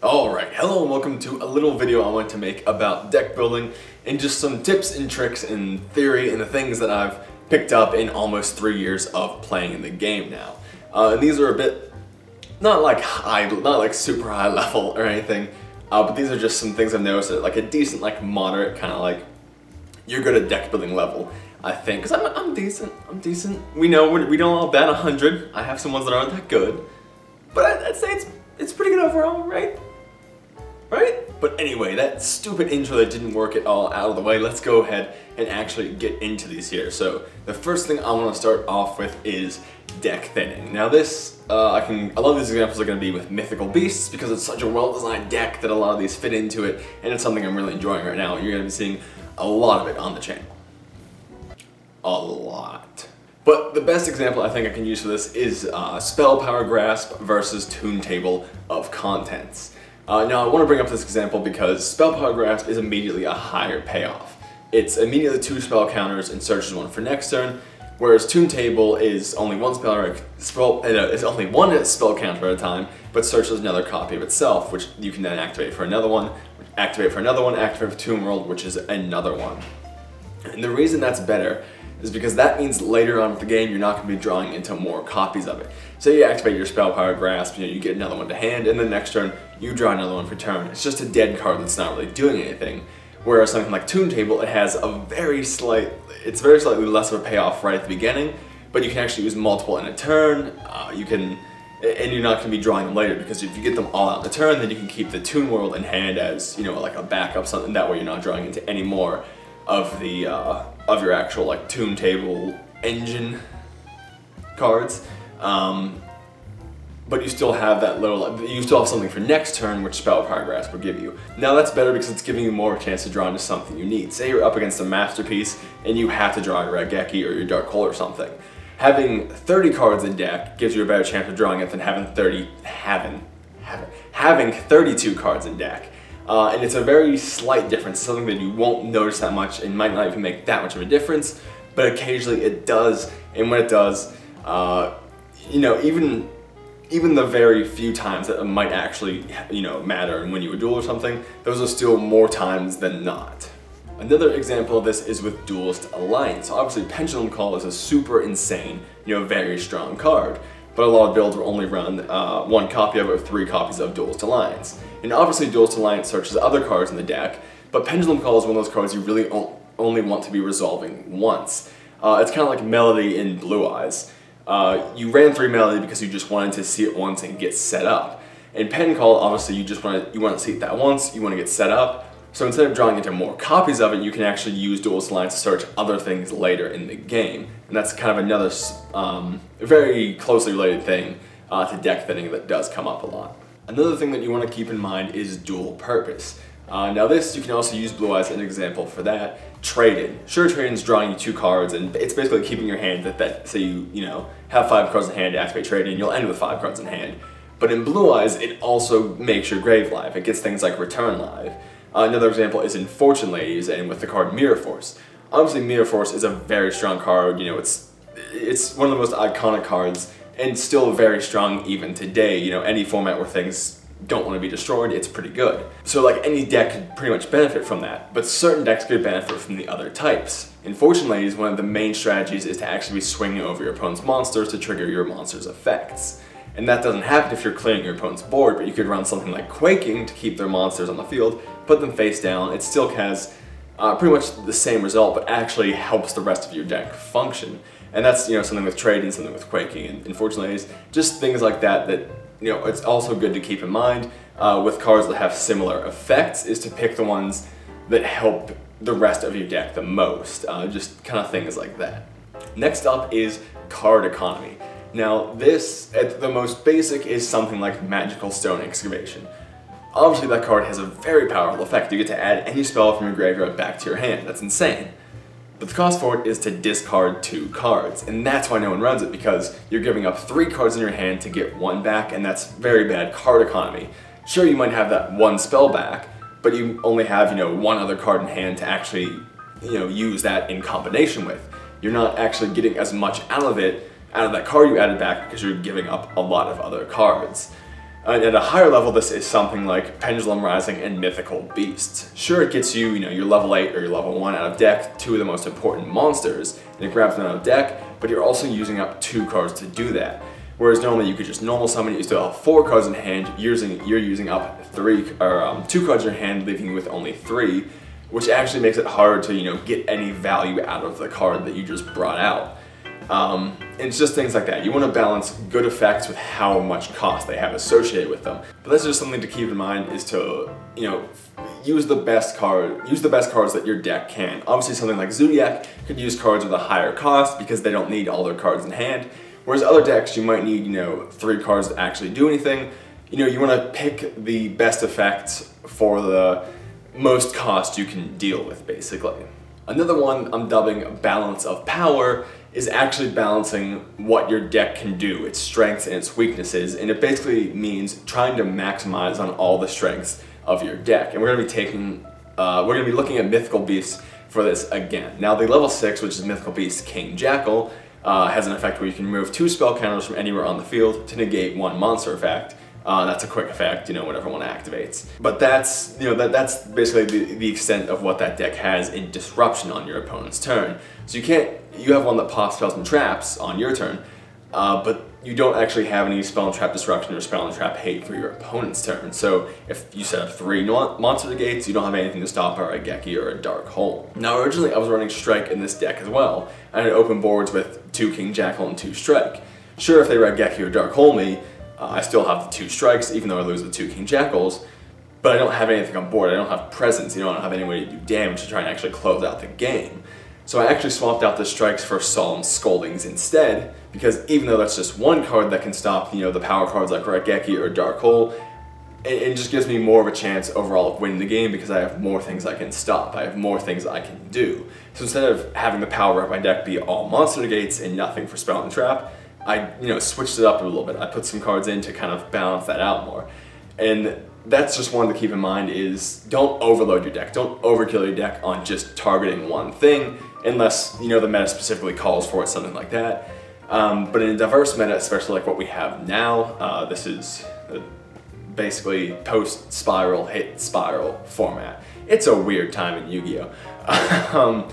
Alright, hello and welcome to a little video I want to make about deck building and just some tips and tricks and theory and the things that I've picked up in almost 3 years of playing in the game now. And these are a bit, not like super high level or anything, but these are just some things I've noticed at like a decent, like moderate, kind of like, you're good at deck building level, I think. Because I'm decent. We don't all bat 100. I have some ones that aren't that good. But I'd say it's pretty good overall, right? Right? But anyway, that stupid intro that didn't work at all out of the way, let's go ahead and actually get into these here. So the first thing I want to start off with is deck thinning. Now this, a lot of these examples are going to be with mythical beasts because it's such a well-designed deck that a lot of these fit into it, and it's something I'm really enjoying right now. You're going to be seeing a lot of it on the channel. A lot. But the best example I think I can use for this is Spell Power Grasp versus Toon Table of Contents. Now I want to bring up this example because Spell Power Grasp is immediately a higher payoff. It's immediately 2 spell counters and searches 1 for next turn, whereas Toon Table is only one spell counter at a time, but searches another copy of itself, which you can then activate for another one, activate for Toon World, which is another one. And the reason that's better is because that means later on in the game you're not going to be drawing into more copies of it. So you activate your Spell Power Grasp, you get another one to hand, and then next turn you draw another one for turn. It's just a dead card that's not really doing anything. Whereas something like Toon Table, it has a very slightly less of a payoff right at the beginning, but you can actually use multiple in a turn. And you're not going to be drawing them later, because if you get them all out in a turn, then you can keep the Toon World in hand as, like a backup, something that way you're not drawing into any more of the of your actual like Toon Table engine cards, but you still have that you still have something for next turn, which Spell Power Grasp will give you. Now that's better because it's giving you more chance to draw into something you need. Say you're up against a Masterpiece and you have to draw your Raigeki or your Dark Hole or something. Having 30 cards in deck gives you a better chance of drawing it than having 32 cards in deck. And it's a very slight difference, something that you won't notice that much and might not even make that much of a difference, but occasionally it does, and when it does, even the very few times that it might actually, matter and win you a duel or something, those are still more times than not. Another example of this is with Duelist Alliance. Obviously, Pendulum Call is a super insane, very strong card, but a lot of builds will only run 1 copy of it or 3 copies of Duelist Alliance. And obviously Duelist Alliance searches other cards in the deck, but Pendulum Call is one of those cards you really only want to be resolving once. It's kind of like Melody in Blue Eyes. You ran 3 Melody because you just wanted to see it once and get set up. In Pen Call, obviously you want to see it that once, you want to get set up. So instead of drawing into more copies of it, you can actually use Duelist Alliance to search other things later in the game. And that's kind of another very closely related thing to deck thinning that does come up a lot. Another thing that you want to keep in mind is dual purpose. Now this, you can also use Blue Eyes as an example for that. Trade-in. Sure, trade-in's drawing you 2 cards, and it's basically keeping your hand that say you have 5 cards in hand to activate trade-in, you'll end with 5 cards in hand. But in Blue Eyes, it also makes your grave live. It gets things like Return live. Another example is in Fortune Ladies and with the card Mirror Force. Obviously Mirror Force is a very strong card, it's one of the most iconic cards and still very strong even today. Any format where things don't want to be destroyed, it's pretty good. So like any deck could pretty much benefit from that, but certain decks could benefit from the other types. In Fortune Ladies, one of the main strategies is to actually be swinging over your opponent's monsters to trigger your monster's effects. And that doesn't happen if you're clearing your opponent's board, but you could run something like Quaking to keep their monsters on the field, put them face down. It still has pretty much the same result, but actually helps the rest of your deck function. And that's something with Trade and something with Quaking and Fortune just things like that it's also good to keep in mind with cards that have similar effects, is to pick the ones that help the rest of your deck the most. Just kind of things like that. Next up is card economy. Now this, at the most basic, is something like Magical Stone Excavation. Obviously that card has a very powerful effect. You get to add any spell from your graveyard back to your hand. That's insane. But the cost for it is to discard 2 cards, and that's why no one runs it, because you're giving up 3 cards in your hand to get 1 back, and that's very bad card economy. Sure, you might have that 1 spell back, but you only have, 1 other card in hand to actually, use that in combination with. You're not actually getting as much out of that card you added back, because you're giving up a lot of other cards. And at a higher level, this is something like Pendulum Rising and Mythical Beasts. Sure, it gets you, your level 8 or your level 1 out of deck, two of the most important monsters, and it grabs them out of deck, but you're also using up 2 cards to do that. Whereas normally you could just normal summon it, you still have 4 cards in hand, you're using up 2 cards in your hand, leaving you with only 3, which actually makes it hard to, get any value out of the card that you just brought out. It's just things like that. You want to balance good effects with how much cost they have associated with them. But that's just something to keep in mind, is to, use the best cards that your deck can. Obviously something like Zodiac could use cards with a higher cost because they don't need all their cards in hand. Whereas other decks, you might need, 3 cards to actually do anything. You want to pick the best effects for the most cost you can deal with, basically. Another one I'm dubbing Balance of Power is actually balancing what your deck can do, its strengths and its weaknesses, and it basically means trying to maximize on all the strengths of your deck. And we're going to be looking at Mythical Beasts for this again. Now the level 6, which is Mythical Beast King Jackal, has an effect where you can remove 2 spell counters from anywhere on the field to negate 1 monster effect. That's a quick effect, whenever one activates. But that's, that's basically the extent of what that deck has in disruption on your opponent's turn. So you have one that pops spells and traps on your turn, but you don't actually have any spell and trap disruption or spell and trap hate for your opponent's turn. So if you set up 3 monster negates, you don't have anything to stop a Raigeki or a Dark Hole. Now originally I was running Strike in this deck as well. I had open boards with 2 King Jackal and 2 Strike. Sure, if they Raigeki or Dark Hole me, I still have the 2 strikes, even though I lose the 2 King Jackals, but I don't have anything on board. I don't have presence, I don't have any way to do damage to try and actually close out the game. So I actually swapped out the strikes for Solemn Scoldings instead, because even though that's just 1 card that can stop, the power cards like Raigeki or Dark Hole, it just gives me more of a chance overall of winning the game because I have more things I can stop. I have more things I can do. So instead of having the power of my deck be all monster negates and nothing for spell and trap, I switched it up a little bit. I put some cards in to kind of balance that out more. And that's just one to keep in mind, is don't overload your deck. Don't overkill your deck on just targeting one thing, unless, the meta specifically calls for it, something like that. But in a diverse meta, especially like what we have now, this is basically post-spiral, hit spiral format. It's a weird time in Yu-Gi-Oh!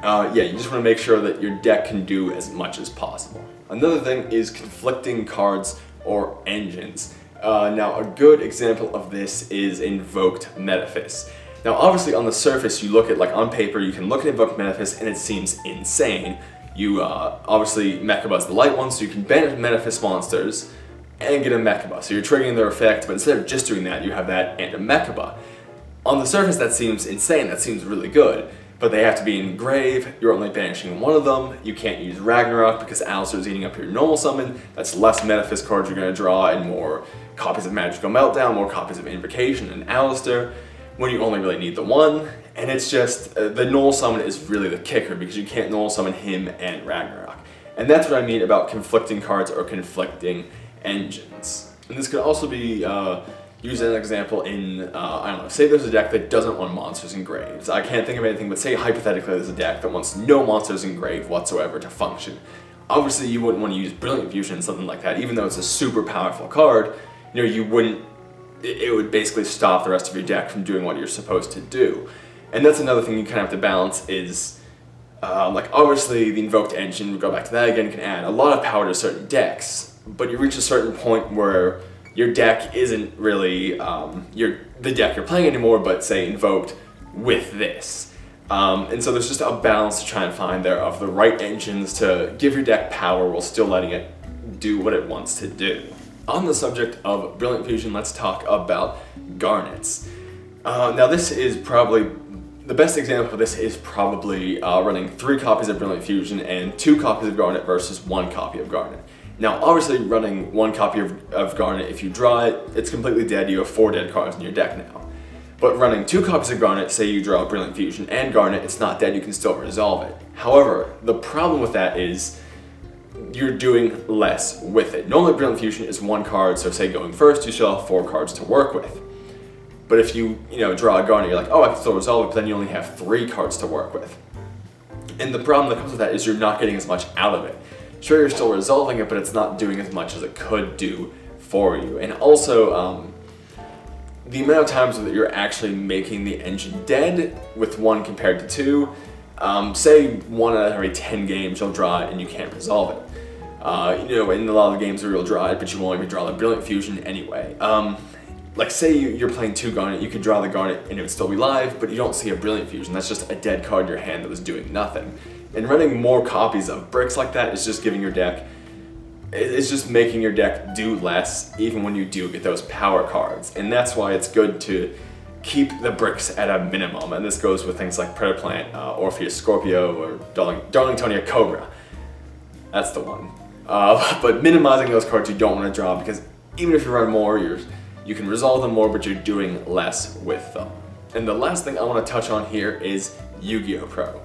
Yeah, you just want to make sure that your deck can do as much as possible. Another thing is conflicting cards or engines. Now, a good example of this is Invoked Metaphys. Now, obviously on the surface, you look at, on paper, you can look at Invoked Metaphys and it seems insane. You, obviously, Mechaba the light one, so you can banish Metaphys monsters and get a Mechaba. So you're triggering their effect, but instead of just doing that, you have that and a Mechaba. On the surface, that seems insane, that seems really good. But they have to be in grave, you're only banishing 1 of them, you can't use Ragnarok because Alistair is eating up your normal summon, that's less Metaphys cards you're going to draw and more copies of Magical Meltdown, more copies of Invocation and Alistair, when you only really need the 1, and it's just, the null summon is really the kicker because you can't null summon him and Ragnarok. And that's what I mean about conflicting cards or conflicting engines. And this could also be used as an example in, I don't know, say there's a deck that doesn't want monsters in graves. I can't think of anything, but say hypothetically there's a deck that wants no monsters in grave whatsoever to function. Obviously you wouldn't want to use Brilliant Fusion and something like that, even though it's a super powerful card, you wouldn't, it would basically stop the rest of your deck from doing what you're supposed to do. And that's another thing you kind of have to balance is, obviously the Invoked engine, we go back to that again, can add a lot of power to certain decks, but you reach a certain point where your deck isn't really the deck you're playing anymore, but say invoked with this. And so there's just a balance to try and find there of the right engines to give your deck power while still letting it do what it wants to do. On the subject of Brilliant Fusion, let's talk about Garnets. Now this is probably, the best example of this is probably running 3 copies of Brilliant Fusion and 2 copies of Garnet versus 1 copy of Garnet. Now obviously running 1 copy of Garnet, if you draw it, it's completely dead, you have 4 dead cards in your deck now. But running 2 copies of Garnet, say you draw Brilliant Fusion and Garnet, it's not dead, you can still resolve it. However, the problem with that is you're doing less with it. Normally Brilliant Fusion is 1 card, so say going first, you still have 4 cards to work with. But if you, draw a Garnet, you're like, oh, I can still resolve it, but then you only have 3 cards to work with. And the problem that comes with that is you're not getting as much out of it. Sure, you're still resolving it, but it's not doing as much as it could do for you. And also, the amount of times that you're actually making the engine dead with 1 compared to 2, say 1 out of every 10 games you'll draw it and you can't resolve it. You know, in a lot of the games where you'll draw it, but you won't even draw the Brilliant Fusion anyway. Like say you're playing 2 Garnet, you could draw the Garnet and it would still be live, but you don't see a Brilliant Fusion. That's just a dead card in your hand that was doing nothing. And running more copies of bricks like that is just giving your deck, it's just making your deck do less even when you do get those power cards. And that's why it's good to keep the bricks at a minimum. And this goes with things like Predaplant, Orpheus Scorpio, or Darlingtonia Cobra. That's the one. But minimizing those cards you don't want to draw, because even if you run more, you can resolve them more, but you're doing less with them. And the last thing I want to touch on here is Yu-Gi-Oh! Pro.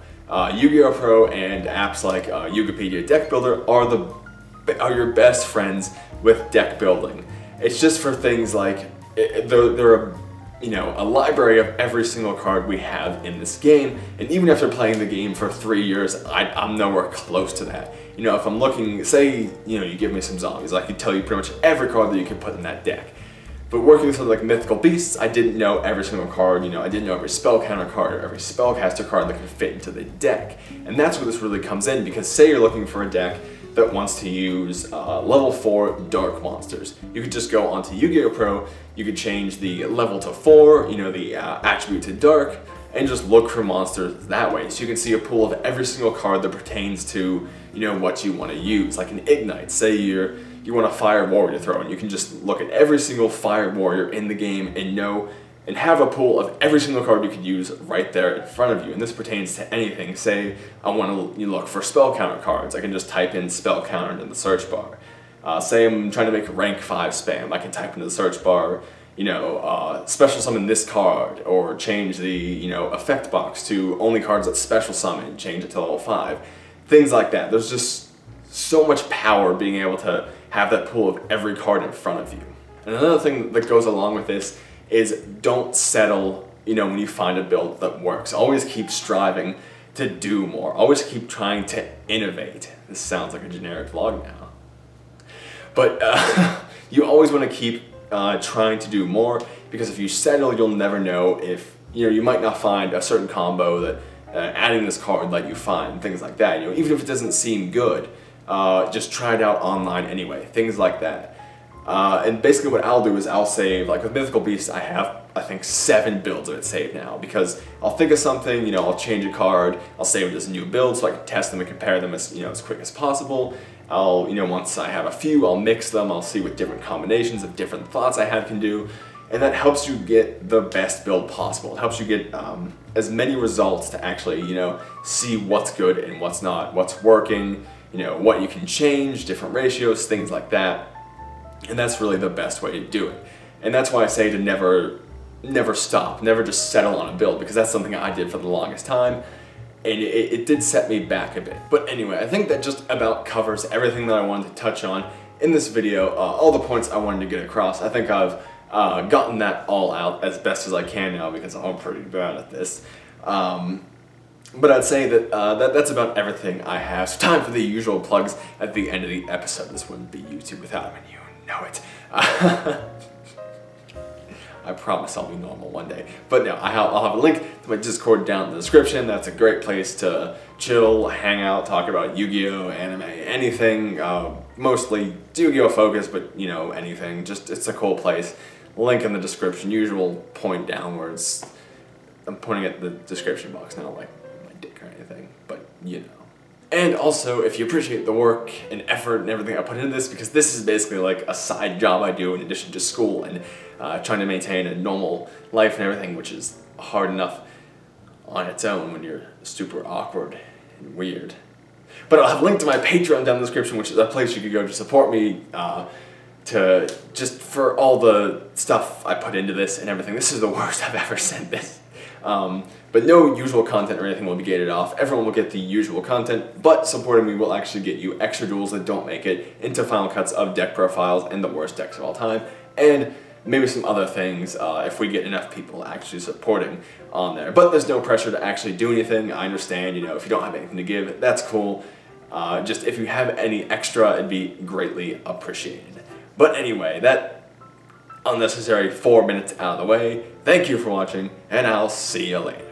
Yu-Gi-Oh! Pro and apps like Yugipedia Deck Builder are your best friends with deck building. It's just for things like, they're a library of every single card we have in this game, and even after playing the game for 3 years, I'm nowhere close to that. You know, if I'm looking, say, you give me some zombies, I could tell you pretty much every card that you could put in that deck. But working with something like Mythical Beasts, I didn't know every single card, I didn't know every spell counter card or every spellcaster card that could fit into the deck. And that's where this really comes in, because say you're looking for a deck that wants to use level 4 dark monsters. You could just go onto Yu-Gi-Oh! Pro, you could change the level to 4, the attribute to dark, and just look for monsters that way. So you can see a pool of every single card that pertains to, what you want to use. Like an Ignite, say you want a Fire Warrior to throw in, you can just look at every single Fire Warrior in the game and have a pool of every single card you could use right there in front of you. And this pertains to anything. Say I want to look for spell counter cards, I can just type in spell counter into the search bar. Say I'm trying to make rank 5 spam, I can type into the search bar, special summon this card, or change the, effect box to only cards that special summon, change it to level 5. Things like that. There's just so much power being able to have that pool of every card in front of you. And another thing that goes along with this is don't settle, when you find a build that works. Always keep striving to do more. Always keep trying to innovate. This sounds like a generic vlog now. But you always want to keep trying to do more, because if you settle, you'll never know if, you might not find a certain combo that adding this card let you find, things like that. Even if it doesn't seem good, just try it out online anyway, things like that. And basically what I'll do is I'll save, like with Mythical Beasts, I have, I think, 7 builds of it saved now, because I'll think of something, I'll change a card, I'll save it as a new build so I can test them and compare them as, as quick as possible. I'll, once I have a few, I'll mix them, I'll see what different combinations of different thoughts I have can do, and that helps you get the best build possible. It helps you get as many results to actually, see what's good and what's not, what's working, what you can change, different ratios, things like that. And that's really the best way to do it. And that's why I say to never stop, never just settle on a build, because that's something I did for the longest time, and it did set me back a bit. But anyway, I think that just about covers everything that I wanted to touch on in this video, all the points I wanted to get across. I think I've gotten that all out as best as I can now, because I'm pretty bad at this. But I'd say that, that's about everything I have. So time for the usual plugs at the end of the episode. This wouldn't be YouTube without them, and you know it. I promise I'll be normal one day. But no, I'll have a link to my Discord down in the description. That's a great place to chill, hang out, talk about Yu-Gi-Oh!, anime, anything. Mostly Yu-Gi-Oh! Focus, but anything. Just, it's a cool place. Link in the description. Usual point downwards. I'm pointing at the description box, not like my dick or anything, but And also, if you appreciate the work and effort and everything I put into this, because this is basically like a side job I do in addition to school and trying to maintain a normal life and everything, which is hard enough on its own when you're super awkward and weird. But I'll have a link to my Patreon down in the description, which is a place you could go to support me, just for all the stuff I put into this and everything. This is the worst I've ever sent this. But no usual content or anything will be gated off. Everyone will get the usual content, but supporting me will actually get you extra duels that don't make it into final cuts of deck profiles and the worst decks of all time, and maybe some other things if we get enough people actually supporting on there. But there's no pressure to actually do anything. I understand, if you don't have anything to give, that's cool. Just if you have any extra, it'd be greatly appreciated. But anyway, that unnecessary 4 minutes out of the way. Thank you for watching, and I'll see you later.